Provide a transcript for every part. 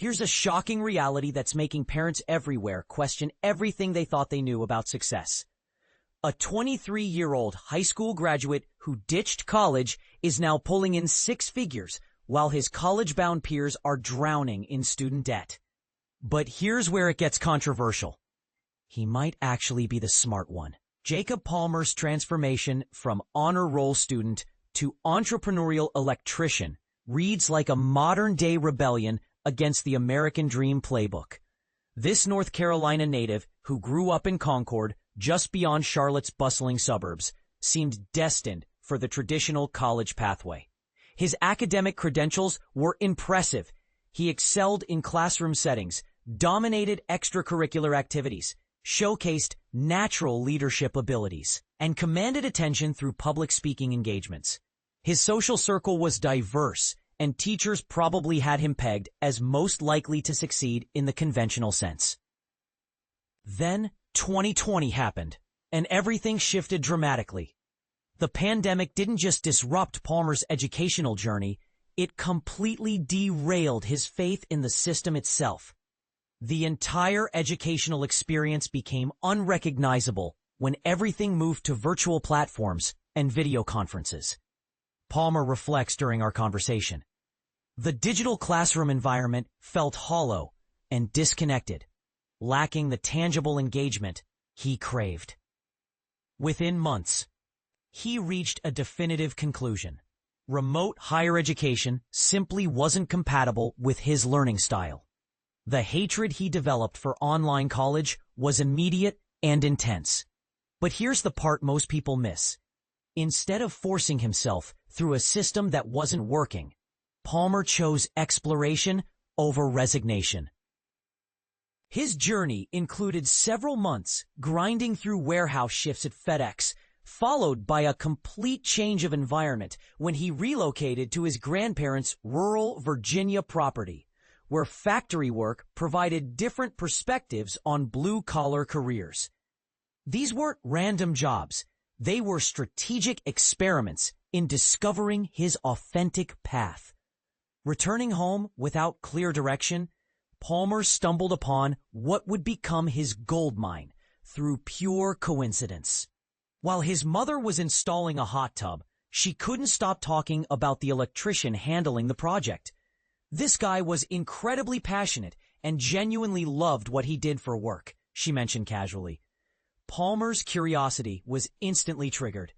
Here's a shocking reality that's making parents everywhere question everything they thought they knew about success. A 23-year-old high school graduate who ditched college is now pulling in six figures while his college-bound peers are drowning in student debt. But here's where it gets controversial. He might actually be the smart one. Jacob Palmer's transformation from honor roll student to entrepreneurial electrician reads like a modern-day rebellion against the American Dream playbook. This North Carolina native, who grew up in Concord, just beyond Charlotte's bustling suburbs, seemed destined for the traditional college pathway. His academic credentials were impressive. He excelled in classroom settings, dominated extracurricular activities, showcased natural leadership abilities, and commanded attention through public speaking engagements. His social circle was diverse, and teachers probably had him pegged as most likely to succeed in the conventional sense. Then 2020 happened, and everything shifted dramatically. The pandemic didn't just disrupt Palmer's educational journey, it completely derailed his faith in the system itself. The entire educational experience became unrecognizable when everything moved to virtual platforms and video conferences. Palmer reflects during our conversation. The digital classroom environment felt hollow and disconnected, lacking the tangible engagement he craved. Within months, he reached a definitive conclusion. Remote higher education simply wasn't compatible with his learning style. The hatred he developed for online college was immediate and intense. But here's the part most people miss. Instead of forcing himself through a system that wasn't working, Palmer chose exploration over resignation. His journey included several months grinding through warehouse shifts at FedEx, followed by a complete change of environment when he relocated to his grandparents' rural Virginia property, where factory work provided different perspectives on blue-collar careers. These weren't random jobs. They were strategic experiments in discovering his authentic path. Returning home without clear direction, Palmer stumbled upon what would become his goldmine through pure coincidence. While his mother was installing a hot tub, she couldn't stop talking about the electrician handling the project. This guy was incredibly passionate and genuinely loved what he did for work, she mentioned casually. Palmer's curiosity was instantly triggered.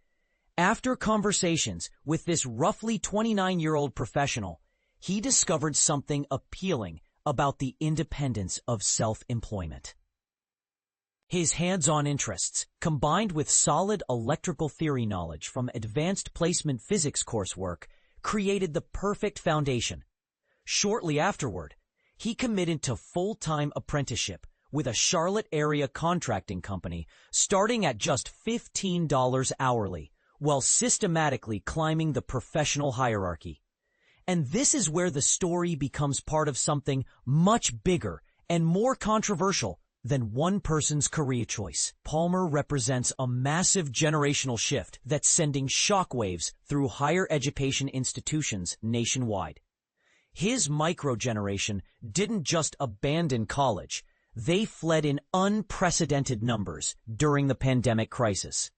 After conversations with this roughly 29-year-old professional, he discovered something appealing about the independence of self-employment. His hands-on interests, combined with solid electrical theory knowledge from advanced placement physics coursework, created the perfect foundation. Shortly afterward, he committed to full-time apprenticeship with a Charlotte area contracting company, starting at just $15 hourly, while systematically climbing the professional hierarchy. And this is where the story becomes part of something much bigger and more controversial than one person's career choice. Palmer represents a massive generational shift that's sending shockwaves through higher education institutions nationwide. His microgeneration didn't just abandon college. They fled in unprecedented numbers during the pandemic crisis.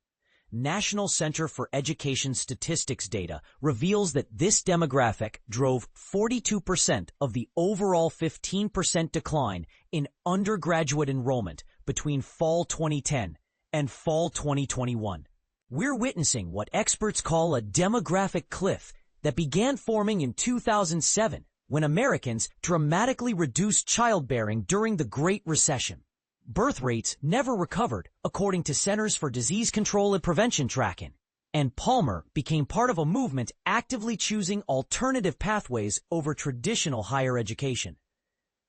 National Center for Education Statistics data reveals that this demographic drove 42% of the overall 15% decline in undergraduate enrollment between fall 2010 and fall 2021. We're witnessing what experts call a demographic cliff that began forming in 2007 when Americans dramatically reduced childbearing during the Great Recession. Birth rates never recovered, according to Centers for Disease Control and Prevention tracking, and Palmer became part of a movement actively choosing alternative pathways over traditional higher education.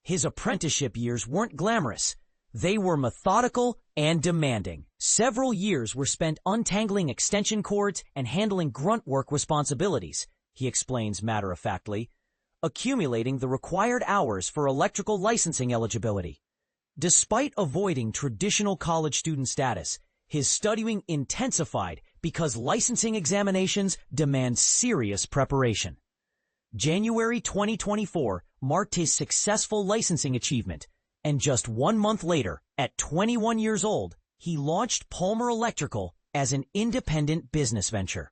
His apprenticeship years weren't glamorous. They were methodical and demanding. Several years were spent untangling extension cords and handling grunt work responsibilities, he explains matter-of-factly, accumulating the required hours for electrical licensing eligibility. Despite avoiding traditional college student status, his studying intensified because licensing examinations demand serious preparation. January 2024 marked his successful licensing achievement, and just 1 month later, at 21 years old, he launched Palmer Electrical as an independent business venture.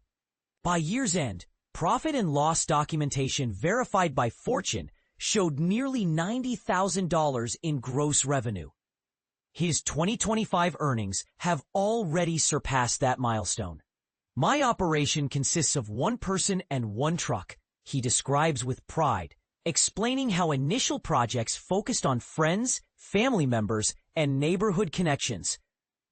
By year's end, profit and loss documentation verified by Fortune showed nearly $90,000 in gross revenue. His 2025 earnings have already surpassed that milestone. "My operation consists of 1 person and 1 truck," he describes with pride, explaining how initial projects focused on friends, family members, and neighborhood connections.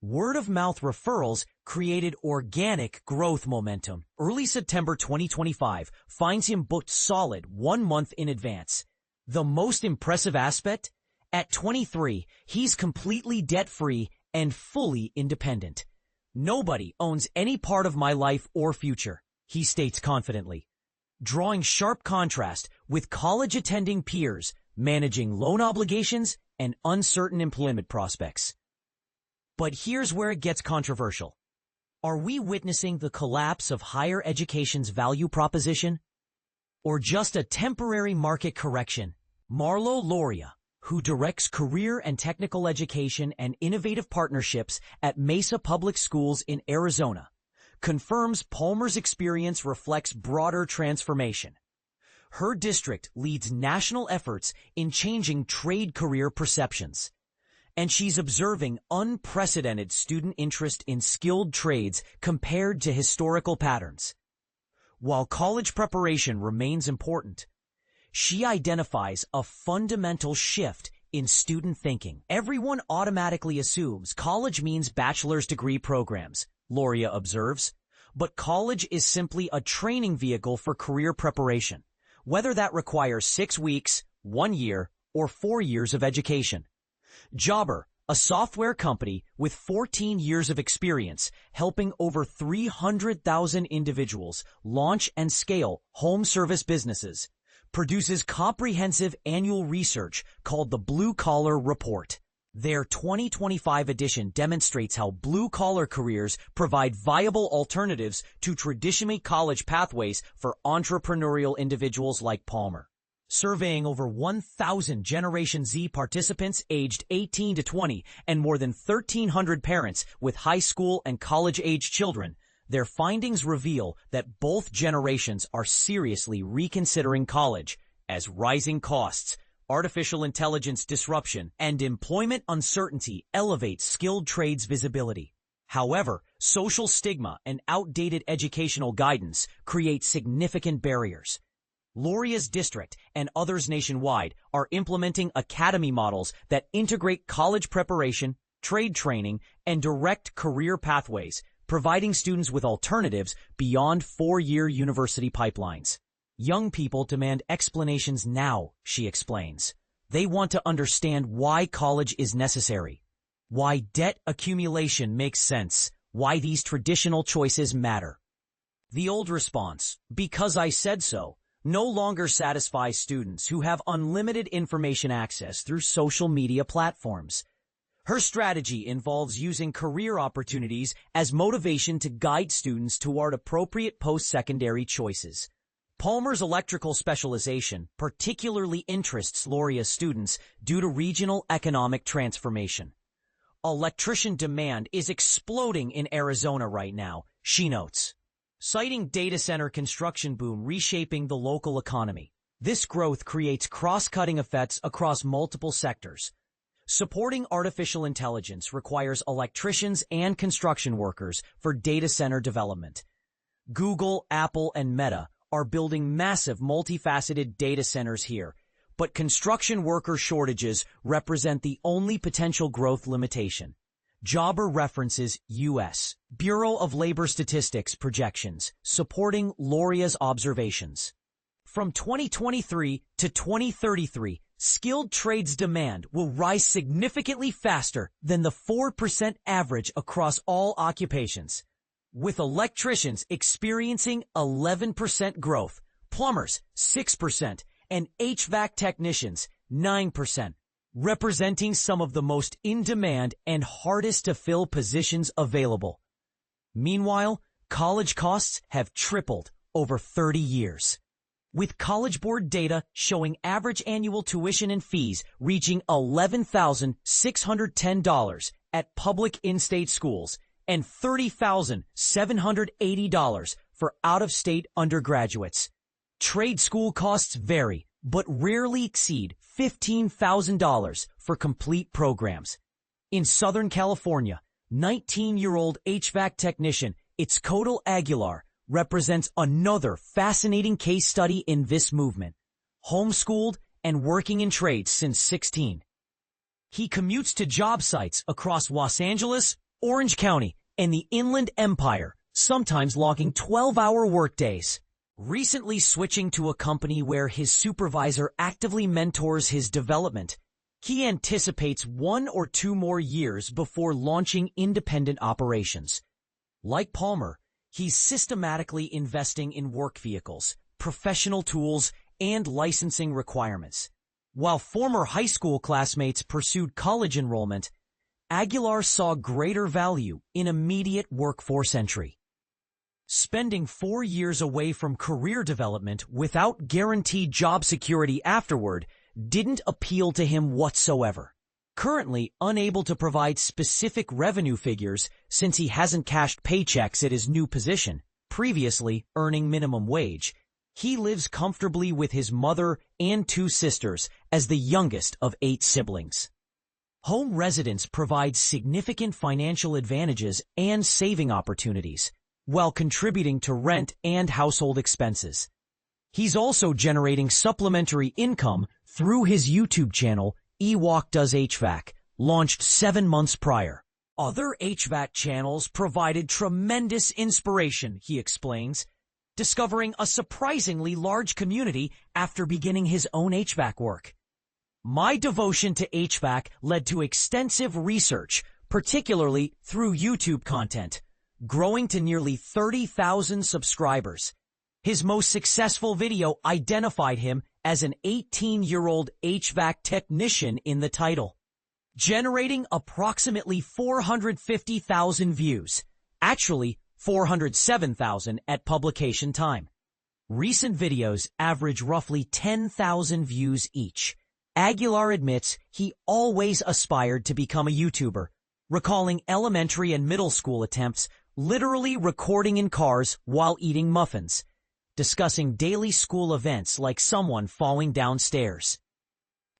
Word-of-mouth referrals created organic growth momentum. Early September 2025 finds him booked solid 1 month in advance. The most impressive aspect? At 23, he's completely debt-free and fully independent. "Nobody owns any part of my life or future," he states confidently, drawing sharp contrast with college-attending peers managing loan obligations and uncertain employment prospects. But here's where it gets controversial. Are we witnessing the collapse of higher education's value proposition? Or just a temporary market correction? Marlo Loria, who directs career and technical education and innovative partnerships at Mesa Public Schools in Arizona, confirms Palmer's experience reflects broader transformation. Her district leads national efforts in changing trade career perceptions, and she's observing unprecedented student interest in skilled trades compared to historical patterns. While college preparation remains important, she identifies a fundamental shift in student thinking. "Everyone automatically assumes college means bachelor's degree programs," Loria observes, but college is simply a training vehicle for career preparation, whether that requires 6 weeks, 1 year, or 4 years of education. Jobber, a software company with 14 years of experience helping over 300,000 individuals launch and scale home service businesses, produces comprehensive annual research called the Blue Collar Report. Their 2025 edition demonstrates how blue-collar careers provide viable alternatives to traditional college pathways for entrepreneurial individuals like Palmer. Surveying over 1,000 Generation Z participants aged 18 to 20 and more than 1,300 parents with high school and college-age children, their findings reveal that both generations are seriously reconsidering college as rising costs, artificial intelligence disruption, and employment uncertainty elevate skilled trades visibility. However, social stigma and outdated educational guidance create significant barriers. Loria's district and others nationwide are implementing academy models that integrate college preparation, trade training, and direct career pathways, providing students with alternatives beyond 4-year university pipelines. "Young people demand explanations now," she explains. "They want to understand why college is necessary, why debt accumulation makes sense, why these traditional choices matter." The old response, "because I said so," no longer satisfies students who have unlimited information access through social media platforms. Her strategy involves using career opportunities as motivation to guide students toward appropriate post-secondary choices. Palmer's electrical specialization particularly interests Loria's students due to regional economic transformation. "Electrician demand is exploding in Arizona right now," she notes, citing data center construction boom reshaping the local economy. This growth creates cross-cutting effects across multiple sectors. Supporting artificial intelligence requires electricians and construction workers for data center development. Google, Apple, and Meta are building massive multifaceted data centers here, but construction worker shortages represent the only potential growth limitation. Jobber references U.S. Bureau of Labor Statistics projections supporting Loria's observations. From 2023 to 2033, skilled trades demand will rise significantly faster than the 4% average across all occupations, with electricians experiencing 11% growth, plumbers 6%, and HVAC technicians 9%. Representing some of the most in-demand and hardest-to-fill positions available. Meanwhile, college costs have tripled over 30 years. with College Board data showing average annual tuition and fees reaching $11,610 at public in-state schools and $30,780 for out-of-state undergraduates. Trade school costs vary, but rarely exceed $15,000 for complete programs. In Southern California, 19-year-old HVAC technician Itzcoatl Aguilar represents another fascinating case study in this movement. Homeschooled and working in trades since 16. He commutes to job sites across Los Angeles, Orange County, and the Inland Empire, sometimes logging 12-hour workdays. Recently switching to a company where his supervisor actively mentors his development, he anticipates 1 or 2 more years before launching independent operations. Like Palmer, he's systematically investing in work vehicles, professional tools, and licensing requirements. While former high school classmates pursued college enrollment, Aguilar saw greater value in immediate workforce entry. Spending 4 years away from career development without guaranteed job security afterward didn't appeal to him whatsoever. Currently unable to provide specific revenue figures since he hasn't cashed paychecks at his new position, previously earning minimum wage, he lives comfortably with his mother and 2 sisters as the youngest of 8 siblings. Home residence provides significant financial advantages and saving opportunities, while contributing to rent and household expenses. He's also generating supplementary income through his YouTube channel, Ewok Does HVAC, launched 7 months prior. Other HVAC channels provided tremendous inspiration, he explains, discovering a surprisingly large community after beginning his own HVAC work. My devotion to HVAC led to extensive research, particularly through YouTube content, growing to nearly 30,000 subscribers. His most successful video identified him as an 18-year-old HVAC technician in the title, generating approximately 450,000 views, actually 407,000 at publication time. Recent videos average roughly 10,000 views each. Aguilar admits he always aspired to become a YouTuber, recalling elementary and middle school attempts literally recording in cars while eating muffins, discussing daily school events like someone falling downstairs.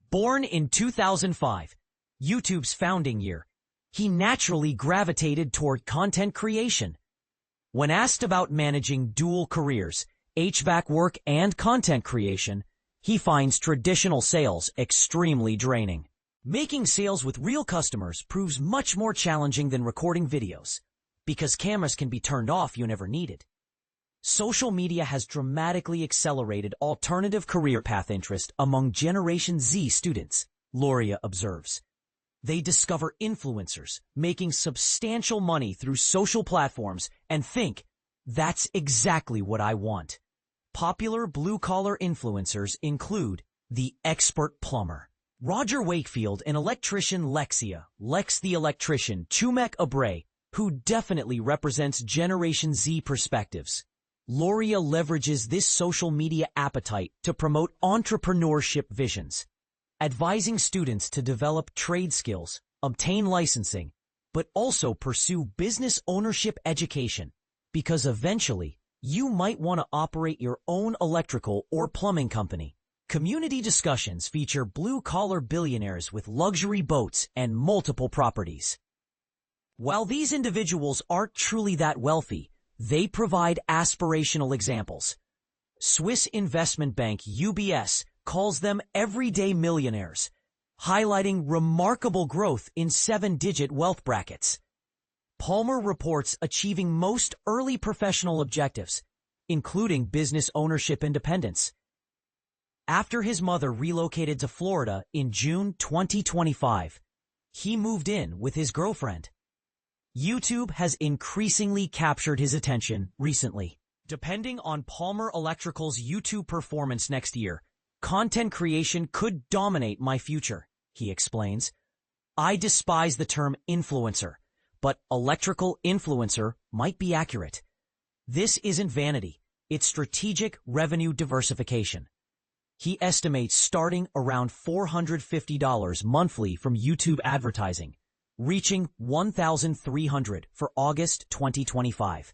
Born in 2005, YouTube's founding year, he naturally gravitated toward content creation. When asked about managing dual careers, HVAC work and content creation, he finds traditional sales extremely draining. Making sales with real customers proves much more challenging than recording videos, because cameras can be turned off you never needed. Social media has dramatically accelerated alternative career path interest among Generation Z students, Loria observes. They discover influencers making substantial money through social platforms and think, that's exactly what I want. Popular blue-collar influencers include the expert plumber, Roger Wakefield, and electrician Lex the Electrician, Chumek Abre, who definitely represents Generation Z perspectives. Loria leverages this social media appetite to promote entrepreneurship visions, advising students to develop trade skills, obtain licensing, but also pursue business ownership education, because eventually you might want to operate your own electrical or plumbing company. Community discussions feature blue-collar billionaires with luxury boats and multiple properties. While these individuals aren't truly that wealthy, they provide aspirational examples. Swiss investment bank UBS calls them everyday millionaires, highlighting remarkable growth in 7-digit wealth brackets. Palmer reports achieving most early professional objectives, including business ownership independence. After his mother relocated to Florida in June 2025, he moved in with his girlfriend. YouTube has increasingly captured his attention recently. Depending on Palmer Electrical's YouTube performance next year, content creation could dominate my future, he explains. I despise the term influencer, but electrical influencer might be accurate. This isn't vanity. It's strategic revenue diversification. He estimates starting around $450 monthly from YouTube advertising, reaching $1,300 for August 2025.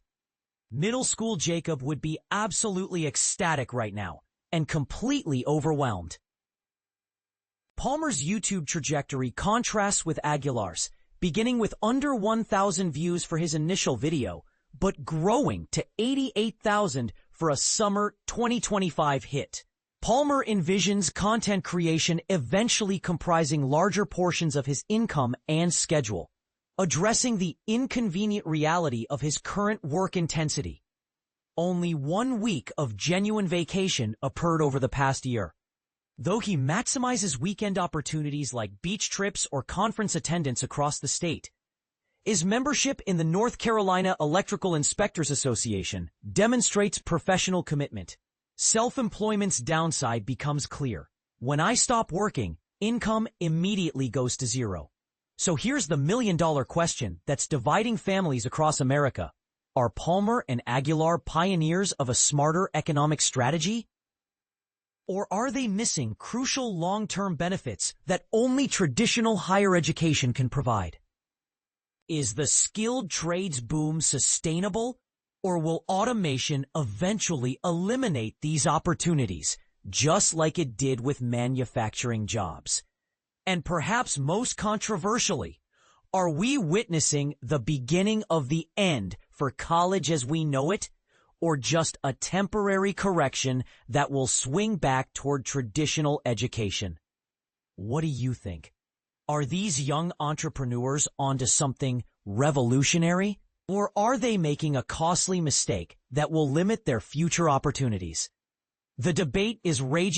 Middle school Jacob would be absolutely ecstatic right now and completely overwhelmed. Palmer's YouTube trajectory contrasts with Aguilar's, beginning with under 1,000 views for his initial video, but growing to 88,000 for a summer 2025 hit. Palmer envisions content creation eventually comprising larger portions of his income and schedule, addressing the inconvenient reality of his current work intensity. Only 1 week of genuine vacation occurred over the past year. Though he maximizes weekend opportunities like beach trips or conference attendance across the state, his membership in the North Carolina Electrical Inspectors Association demonstrates professional commitment. Self-employment's downside becomes clear. When I stop working, income immediately goes to zero. So here's the million-dollar question that's dividing families across America. Are Palmer and Aguilar pioneers of a smarter economic strategy? Or are they missing crucial long-term benefits that only traditional higher education can provide? Is the skilled trades boom sustainable? Or will automation eventually eliminate these opportunities, just like it did with manufacturing jobs? And perhaps most controversially, are we witnessing the beginning of the end for college as we know it, or just a temporary correction that will swing back toward traditional education? What do you think? Are these young entrepreneurs onto something revolutionary? Or are they making a costly mistake that will limit their future opportunities? The debate is raging.